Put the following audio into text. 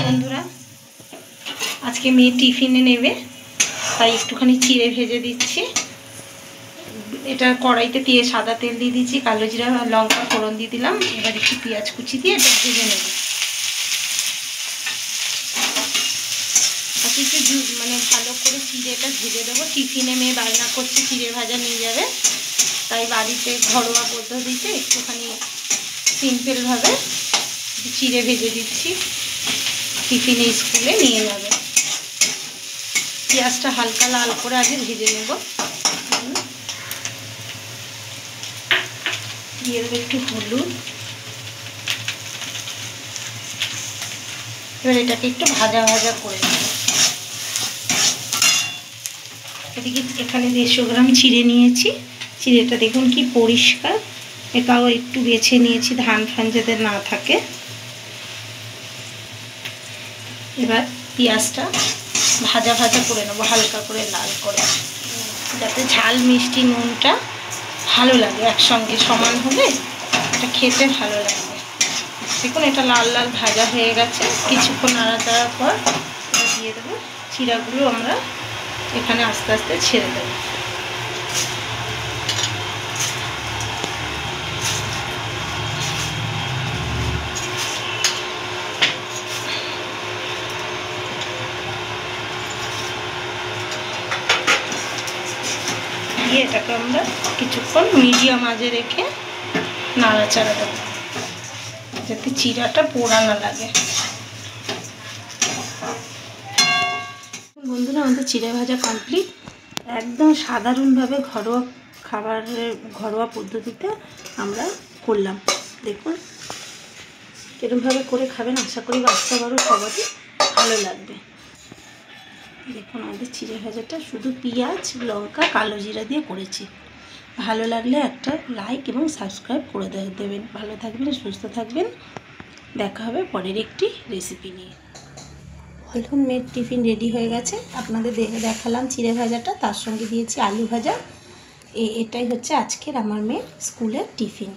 বন্ধুরা, আজকে মেয়ে টিফিনে নেবে, তাই একটুখানি চিড়ে ভেজে দিচ্ছি। এটা কড়াইতে দিয়ে সাদা তেল দিয়ে দিচ্ছি, কালো জিরা লঙ্কা ফোড়ন দিয়ে দিলাম। এবার একটু পেঁয়াজ কুচি দিয়ে এটা ভেজে নেব। একটু মানে ভালো করে চিড়েটা ভেজে দেবো। টিফিনে মেয়ে বায়না করছে চিড়ে ভাজা নিয়ে যাবে, তাই বাড়িতে ঘরোয়া পদ্ধতিতে একটুখানি সিম্পলভাবে চিড়ে ভেজে দিচ্ছি, টিফিনে স্কুলে নিয়ে যাবে। পেঁয়াজটা হালকা লাল করে আগে ভেজে নেব। দিয়ে দেবো একটু হলুদ। এবার এটাকে একটু ভাজা ভাজা করে নেব। এদিকে এখানে 150 গ্রাম চিড়ে নিয়েছি। চিড়েটা দেখুন কি পরিষ্কার, এটাও একটু বেছে নিয়েছি ধান ফান যাতে না থাকে। এবার পেঁয়াজটা ভাজা ভাজা করে নেবো, হালকা করে লাল করে, যাতে ঝাল মিষ্টি নুনটা ভালো লাগে, একসঙ্গে সমান হলে এটা খেতে ভালো লাগবে। দেখুন এটা লাল লাল ভাজা হয়ে গেছে। কিছুক্ষণ নাড়াচাড়ার পর দিয়ে দেবো চিড়াগুলো, আমরা এখানে আস্তে আস্তে ছেড়ে দেবো। এটাকে আমরা কিছুক্ষণ মিডিয়াম আঁচে রেখে নাড়াচাড়া দেবো, যাতে চিড়াটা পোড়া না লাগে। বন্ধুরা, আমাদের চিড়ে ভাজা কমপ্লিট। একদম সাধারণভাবে ঘরোয়া খাবারের ঘরোয়া পদ্ধতিতে আমরা করলাম। দেখুন এরকমভাবে করে খাবেন, আশা করি বাচ্চা বড় সবারই ভালো লাগবে। দেখুন আমাদের চিড়ে ভাজাটা শুধু পেঁয়াজ লঙ্কা কালো জিরা দিয়ে করেছি। ভালো লাগলে একটা লাইক এবং সাবস্ক্রাইব করে দেবেন। ভালো থাকবেন, সুস্থ থাকবেন। দেখা হবে পরের একটি রেসিপি নিয়ে। এখন মেয়ের টিফিন রেডি হয়ে গেছে। আপনাদের দেখালাম চিড়ে ভাজাটা, তার সঙ্গে দিয়েছি আলু ভাজা। এটাই হচ্ছে আজকের আমার মেয়ের স্কুলের টিফিন।